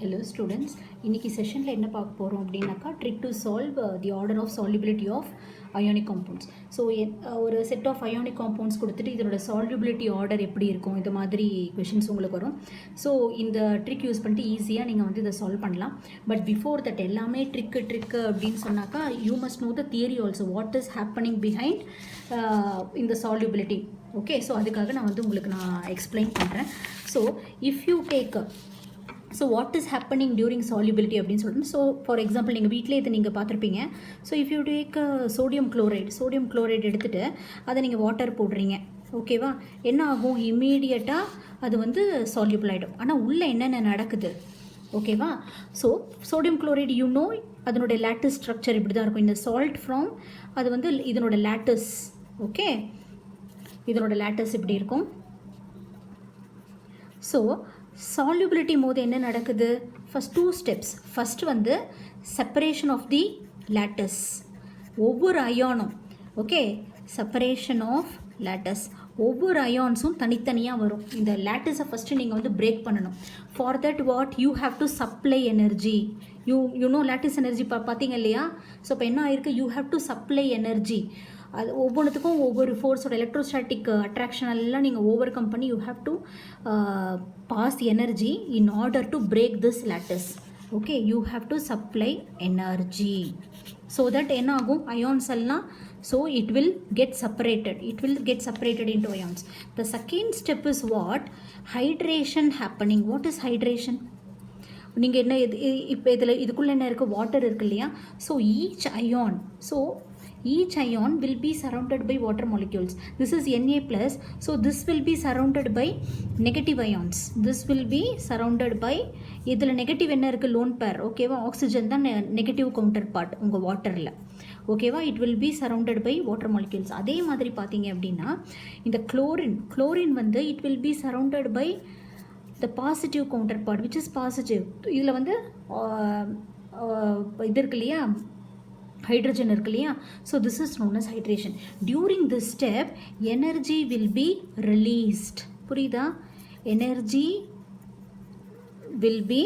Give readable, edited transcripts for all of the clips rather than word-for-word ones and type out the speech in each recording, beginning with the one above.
Hello students, இன்னைக்கு செஷனில் என்ன பார்க்க போகிறோம் அப்படின்னாக்கா trick to solve the order of solubility of ionic compounds. So ஒரு செட் ஆஃப் அயோனிக் காம்பவுண்ட்ஸ் கொடுத்துட்டு இதனோட சால்யூபிலிட்டி ஆர்டர் எப்படி இருக்கும், இது மாதிரி கொஷின்ஸ் உங்களுக்கு வரும். ஸோ இந்த ட்ரிக் யூஸ் பண்ணிட்டு ஈஸியாக நீங்கள் வந்து இதை சால்வ் பண்ணலாம். பட் பிஃபோர் தட் எல்லாமே ட்ரிக்கு அப்படின்னு சொன்னாக்கா you must know the theory also, what is happening behind இந்த சால்யூபிலிட்டி. ஓகே, ஸோ அதுக்காக நான் வந்து உங்களுக்கு எக்ஸ்பிளைன் பண்ணுறேன். So if you take what is happening during solubility அப்படின்னு சொல்லிட்டு, ஸோ ஃபார் எக்ஸாம்பிள் நீங்கள் வீட்டிலே இதை நீங்கள் பார்த்துருப்பீங்க. So if you take sodium chloride எடுத்துகிட்டு அதை நீங்கள் வாட்டர் போடுறீங்க, ஓகேவா? என்ன ஆகும்? இம்மீடியட்டாக அது வந்து சால்யூபிள் ஆகிடும். ஆனால் உள்ளே என்னென்ன நடக்குது, ஓகேவா? ஸோ சோடியம் குளோரைட் அதனுடைய லேட்டிஸ் ஸ்ட்ரக்சர் இப்படி தான் இருக்கும். இந்த சால்ட் ஃப்ரம் அது வந்து இதனோட லேட்டிஸ், ஓகே, இதனோட லேட்டிஸ் இப்படி இருக்கும். ஸோ சால்யூபிலிட்டி போது என்ன நடக்குது? First 2 steps. ஃபஸ்ட்டு வந்து செப்பரேஷன் ஆஃப் தி லேட்டஸ், ஒவ்வொரு அயானும், ஓகே, செப்பரேஷன் ஆஃப் லேட்டஸ், ஒவ்வொரு அயான்ஸும் தனித்தனியாக வரும். இந்த லேட்டஸை ஃபஸ்ட்டு நீங்கள் வந்து பிரேக் பண்ணணும். For that what you have to supply energy. You lattice energy பார்த்தீங்க இல்லையா? ஸோ இப்போ என்ன ஆயிருக்கு? You have to supply energy. அது ஒவ்வொன்றுத்துக்கும் ஒவ்வொரு ஃபோர்ஸோட எலக்ட்ரோஸ்டாட்டிக் அட்ராக்ஷன் எல்லாம் நீங்கள் ஓவர் கம் பண்ணி you have to pass energy in order to break this lattice. Okay, you have to supply energy so that என்ன ஆகும்? அயான்ஸ் எல்லாம் so it will get separated into ions. The second step is what? Hydration happening. What is hydration? நீங்கள் என்ன இப்போ இதுக்குள்ளே என்ன இருக்குது? Water இருக்கு இல்லையா? So each ion will be surrounded by water molecules. This is Na plus, so this will be surrounded by negative ions. This will be surrounded by, இதில் negative என்ன இருக்குது? லோன் பேர், ஓகேவா? ஆக்சிஜன் தான் negative counter part உங்கள் வாட்டரில், ஓகேவா? It will be surrounded by water molecules. அதே மாதிரி பார்த்தீங்க அப்படின்னா இந்த குளோரின் வந்து it will be surrounded by the positive counterpart which is positive. இதில் வந்து இது இருக்கு இல்லையா, ஹைட்ரஜன் இருக்கு இல்லையா? So this is known as hydration. During this step energy will be released. புரியுதா? Energy will be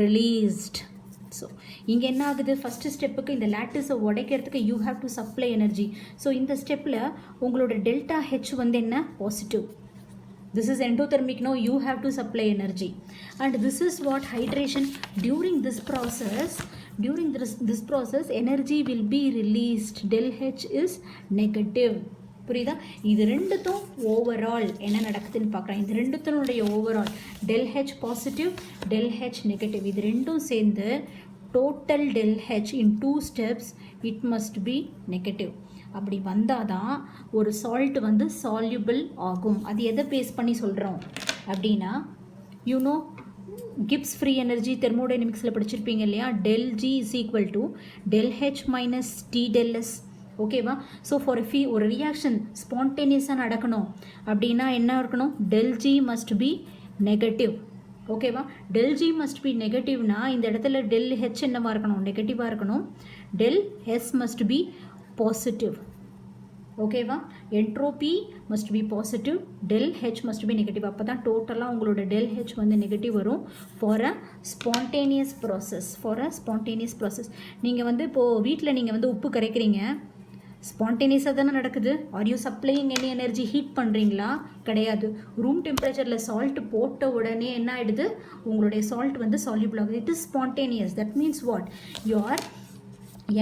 released. So இங்கே என்ன ஆகுது? ஃபஸ்ட்டு ஸ்டெப்புக்கு இந்த லேட்டிஸை உடைக்கிறதுக்கு you have to supply energy. So இந்த ஸ்டெப்பில் உங்களோட டெல்டா ஹெச் வந்து என்ன? Positive. This is endothermic. Now you have to supply energy, and this is what hydration. During this process energy will be released. Del H is negative. புரியுதா? இது ரெண்டுத்தும் overall என்ன நடக்குதுன்னு பார்க்கலாம். இது ரெண்டுத்தினுடைய overall del H positive, del H negative, இது ரெண்டும் சேர்ந்து total del H in 2 steps it must be negative. அப்படி வந்தால் தான் ஒரு சால்ட் வந்து சால்யூபிள் ஆகும். அது எதை பேஸ் பண்ணி சொல்கிறோம் அப்படின்னா, கிப்ஸ் ஃப்ரீ எனர்ஜி தெர்மோடைனமிக்ஸில் படிச்சிருப்பீங்க இல்லையா? del G is equal to del H minus T del S, ஓகேவா? ஸோ ஃபார் ஒரு ரியாக்ஷன் ஸ்பான்டேனியஸாக நடக்கணும் அப்படின்னா என்ன இருக்கணும்? del G must be negative, ஓகேவா? del G must be நெகட்டிவ்னா இந்த இடத்துல del H என்னவாக இருக்கணும்? நெகட்டிவாக இருக்கணும். del S must be positive, ஓகேவா? Entropy must be positive, del H must be negative. அப்போ தான் டோட்டலாக உங்களோட del H வந்து நெகட்டிவ் வரும் ஃபார் அ ஸ்பான்டேனியஸ் ப்ராசஸ். நீங்கள் வந்து இப்போது வீட்டில் நீங்கள் வந்து உப்பு கரைக்கிறீங்க, ஸ்பான்டேனியஸாக தானே நடக்குது. Are you supplying any energy? Heat பண்ணுறீங்களா? கிடையாது. ரூம் டெம்பரேச்சரில் சால்ட் போட்ட உடனே என்ன ஆகிடுது? உங்களுடைய சால்ட் வந்து சால்யூபிள் ஆகுது. It is spontaneous. That means what? Your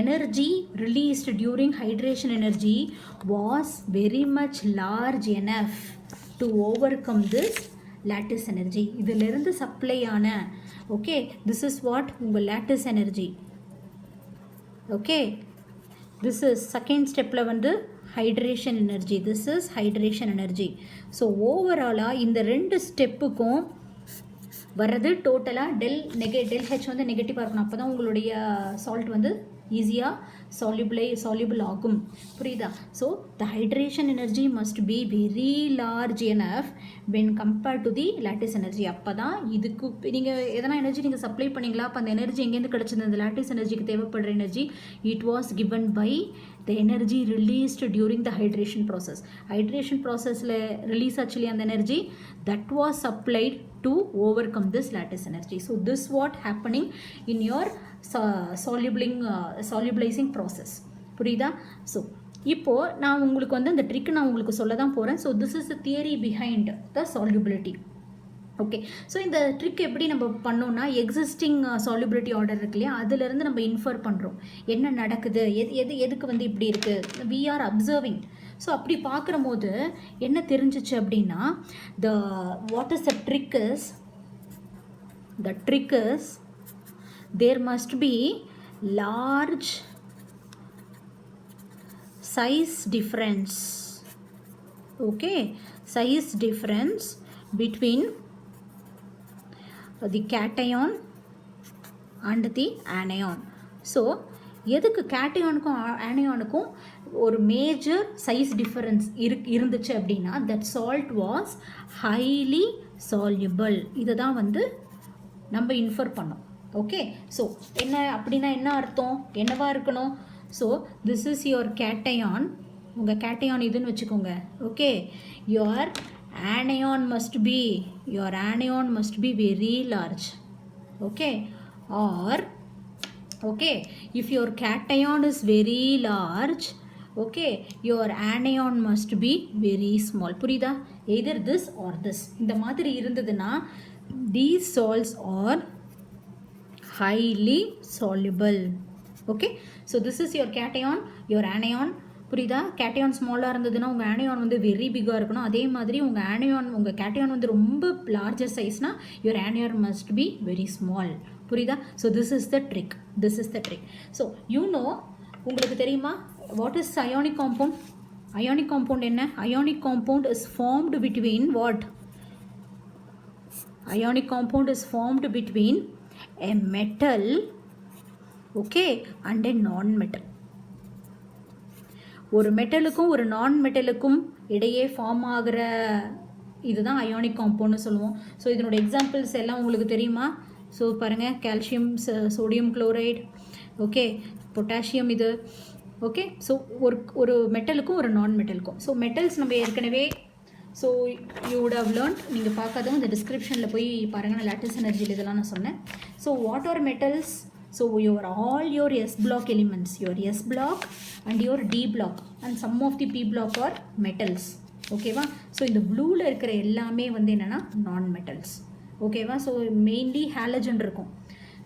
energy released during hydration energy was very much large enough to overcome this lattice energy. இதிலிருந்து சப்ளை ஆன, ஓகே, this is what உங்கள் lattice energy. Okay, this is second stepல வந்து hydration energy. This is hydration energy. So ஓவராலாக இந்த 2 ஸ்டெப்புக்கும் வர்றது டோட்டலாக del H வந்து நெகட்டிவாக இருக்கணும். அப்போ தான் உங்களுடைய சால்ட் வந்து ஈஸியாக சால்யூபிள் ஆகும். புரியுதா? So the hydration energy must be very large enough when compared to the lattice energy. அப்போ தான் இதுக்கு நீங்கள் எதனா எனர்ஜி நீங்கள் சப்ளை பண்ணிங்களா? அப்போ அந்த எனர்ஜி எங்கேருந்து கிடச்சிது? அந்த லேட்டிஸ் எனர்ஜிக்கு தேவைப்படுற energy it was given by the energy released during the hydration process. Hydration process le release actually and the energy that was supplied to overcome this lattice energy. So this what happening in your solubilizing process. புரியுதா? So இப்போது நான் உங்களுக்கு வந்து அந்த trick நான் உங்களுக்கு சொல்ல தான் போகிறேன். So this is the theory behind the solubility. Okay, so இந்த ட்ரிக் எப்படி நம்ம பண்ணோம்னா, எக்ஸிஸ்டிங் சால்யூபிலிட்டி ஆர்டர் இருக்கு இல்லையா, அதுலேருந்து நம்ம இன்ஃபர் பண்ணுறோம் என்ன நடக்குது, எதுக்கு வந்து இப்படி இருக்குது, வி ஆர் அப்சர்விங். ஸோ அப்படி பார்க்குற போது என்ன தெரிஞ்சிச்சு அப்படின்னா, what is the trick is there must be large size difference. Okay, size difference between the cation and the anion. So எதுக்கு கேட்டயானுக்கும் ஆனியானுக்கும் ஒரு மேஜர் சைஸ் டிஃபரன்ஸ் இருந்துச்சு அப்படின்னா, that salt was highly soluble. இதை தான் வந்து நம்ம இன்ஃபர் பண்ணோம். ஓகே, ஸோ என்ன அப்படின்னா என்ன அர்த்தம், என்னவா இருக்கணும்? So this is your cation, உங்கள் கேட்டயான் இதுன்னு வச்சுக்கோங்க. Okay, your anion must be very large. Okay, are okay, if your cation is very large, okay, your anion must be very small. புரியுதா? either this or this. இந்த மாதிரி இருந்ததுன்னா these salts are highly soluble. okay, so this is your cation, your anion. புரியுதா? Cation ஸ்மாலாக இருந்ததுன்னா உங்கள் anion வந்து very பிக்காக இருக்கணும். அதே மாதிரி உங்கள் கேட்டயான் வந்து ரொம்ப லார்ஜர் சைஸ்னால் your anion must be very small. புரியுதா? So this is the trick. So உங்களுக்கு தெரியுமா what is ionic compound? Ionic compound என்ன? Ionic compound is formed between what? Ionic compound is formed between a metal, okay, and a non metal. ஒரு மெட்டலுக்கும் ஒரு non மெட்டலுக்கும் இடையே form ஆகிற இதுதான் ionic காம்பவுண்ட்னு சொல்லுவோம். ஸோ இதனோட எக்ஸாம்பிள்ஸ் எல்லாம் உங்களுக்கு தெரியுமா? ஸோ பாருங்கள், calcium sodium chloride, okay, potassium இது. ஓகே, ஸோ ஒரு மெட்டலுக்கும் ஒரு நான் மெட்டலுக்கும். ஸோ மெட்டல்ஸ் நம்ம ஏற்கனவே so you would have learnt. நீங்கள் பார்க்காதவங்க இந்த டிஸ்கிரிப்ஷனில் போய் பாருங்கள், நான் லாட்டிஸ் எனர்ஜியில் இதெல்லாம் நான் சொன்னேன். So what are metals? So all your S block elements, your S block and your D block and some of the P block are metals. ஓகேவா? ஸோ இந்த ப்ளூவில் இருக்கிற எல்லாமே வந்து என்னென்னா நான் மெட்டல்ஸ். ஓகேவா? ஸோ மெயின்லி ஹாலஜன் இருக்கும்.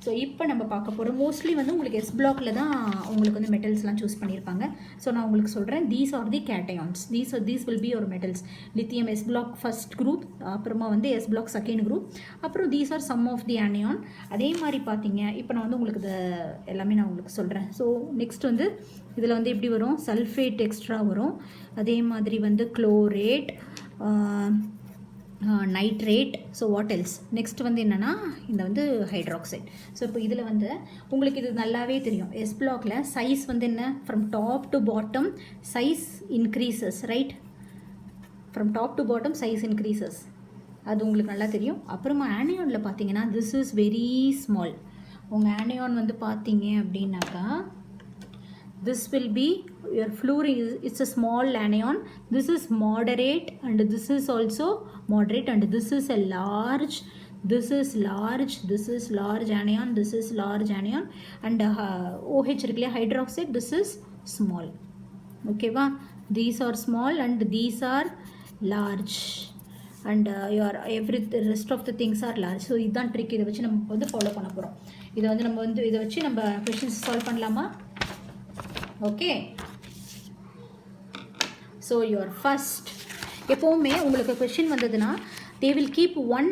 ஸோ இப்போ நம்ம பார்க்க போகிறோம், மோஸ்ட்லி வந்து உங்களுக்கு எஸ் பிளாக்ல தான் உங்களுக்கு வந்து மெட்டல்ஸ்லாம் சூஸ் பண்ணியிருப்பாங்க. ஸோ நான் உங்களுக்கு சொல்கிறேன், these are the cations, these will be ஒரு metals. Lithium s block first group, அப்புறமா வந்து எஸ் பிளாக் செகண்ட் குரூப், அப்புறம் these are some of the anion. அதே மாதிரி பார்த்தீங்க, இப்போ நான் வந்து உங்களுக்கு இது எல்லாமே நான் உங்களுக்கு சொல்கிறேன். ஸோ நெக்ஸ்ட் வந்து இதில் வந்து எப்படி வரும்? சல்ஃபேட் எக்ஸ்ட்ரா வரும். அதே மாதிரி வந்து chlorate, nitrate. So what else? Next வந்து என்னென்னா இந்த வந்து ஹைட்ராக்சைட். ஸோ இப்போ இதில் வந்து உங்களுக்கு இது நல்லாவே தெரியும், எஸ் பிளாக்ல சைஸ் வந்து என்ன, from top to bottom size increases, right? From top to bottom size increases, அது உங்களுக்கு நல்லா தெரியும். அப்புறமா ஆனியானில் பார்த்தீங்கன்னா திஸ் இஸ் வெரி ஸ்மால். உங்கள் ஆனியான் வந்து பார்த்தீங்க அப்படின்னாக்கா this will be your fluorine, it's a small anion, this is moderate and this is also moderate and this is a large, this is large anion, this is large anion and OH இருக்குல்ல hydroxide, this is small. okay va? These are small and these are large and your the rest of the things are large. so இதான் trick. இதை வச்சு நம்ம வந்து follow பண்ண போகிறோம். இதை வச்சு நம்ம கொஷின்ஸ் சால்வ் பண்ணலாமா? okay, so your first, எப்போவுமே உங்களுக்கு கொஷின் வந்ததுன்னா they will keep one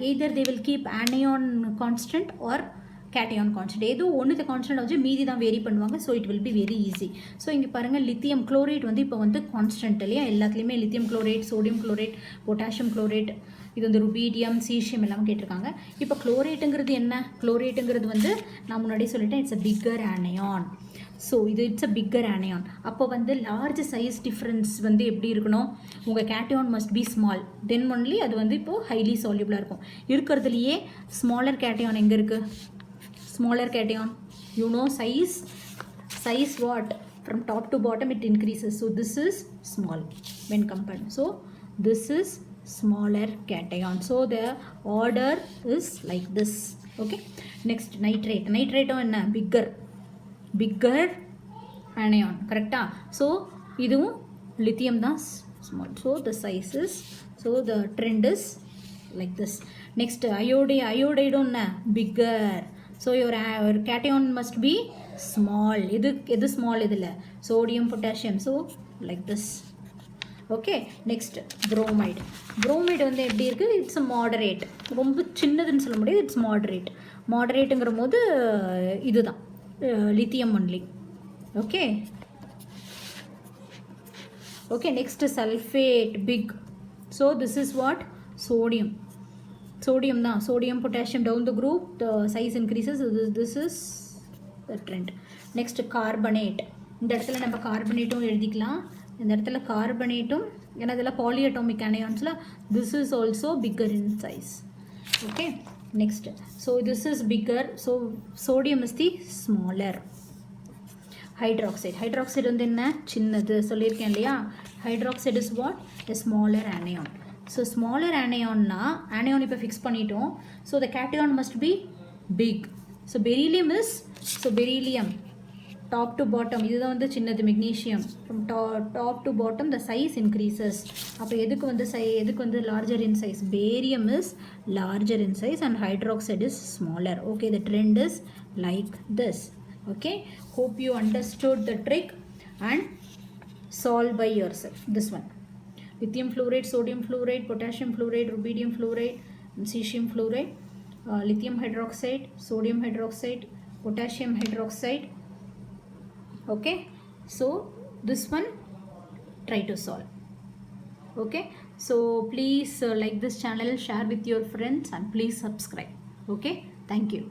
either they will keep anion constant or cation constant. ஏதோ ஒன்று கான்ஸ்டன்ட் வச்சு மீதி தான் வேரி பண்ணுவாங்க. So it will be very easy. So இங்கே பாருங்கள், லித்தியம் குளோரைட் வந்து இப்போ வந்து கான்ஸ்டன்ட் இல்லையா? எல்லாத்துலேயுமே lithium chloride, sodium chloride, potassium chloride, இது வந்து ருபீடியம், சீசியம் எல்லாம் கேட்டிருக்காங்க. இப்போ குளோரேட்டுங்கிறது என்ன? குளோரேட்டுங்கிறது வந்து நான் முன்னாடி சொல்லிட்டேன், it's a bigger anion. So it's a bigger anion. அப்போ வந்து லார்ஜ் சைஸ் டிஃப்ரென்ஸ் வந்து எப்படி இருக்கணும்? உங்கள் cation must be small, then only அது வந்து இப்போது ஹைலி சால்யூபிளாக இருக்கும். இருக்கிறதுலையே ஸ்மாலர் கேட்டயான் எங்கே இருக்குது? Smaller cation, you know size what? From top to bottom it increases. So this is small when compared. So this is smaller cation. So the order is like this. Okay, next nitrate. Nitrate என்ன bigger anion, correct? So இதுவும் lithium தான் small. So the size is, so the trend is like this. Next iodide என்ன bigger. So your cation must be small. இது small இதில் sodium potassium. So like this. Okay, next bromide வந்து எப்படி இருக்குது? It's moderate. ரொம்ப சின்னதுன்னு சொல்ல முடியாது, இட்ஸ் மாடரேட்டுங்கிற போது இதுதான் lithium only. Okay okay, next sulphate big. So this is what? sodium தான். sodium potassium down the group, the size increases. This is the trend. next carbonate. இந்த இடத்துல நம்ம கார்பனேட்டும் எழுதிக்கலாம், இந்த இடத்துல கார்பனேட்டும், ஏன்னா இதெல்லாம் பாலிஅட்டாமிக் அனியான்ஸில். This is also bigger in size. Okay, next. So this is bigger. So sodium is the smaller. Hydroxide வந்து என்ன? சின்னது சொல்லியிருக்கேன் இல்லையா? Hydroxide is what? A smaller anion. So smaller அனியான்னா, அனியான் இப்போ ஃபிக்ஸ் பண்ணிட்டோம். So the cation must be big. So beryllium top to bottom, இதுதான் வந்து சின்னது. Magnesium from top to bottom the size increases. அப்போ எதுக்கு வந்து larger in size? Barium is larger in size and hydroxide is smaller. Okay, the trend is like this. Okay, hope you understood the trick and solve by yourself this one. Lithium fluoride, sodium fluoride, potassium fluoride, rubidium fluoride, and cesium fluoride, lithium hydroxide, sodium hydroxide, potassium hydroxide. Okay, so this one try to solve. Okay, so please like this channel, share with your friends, and please subscribe. Okay, thank you.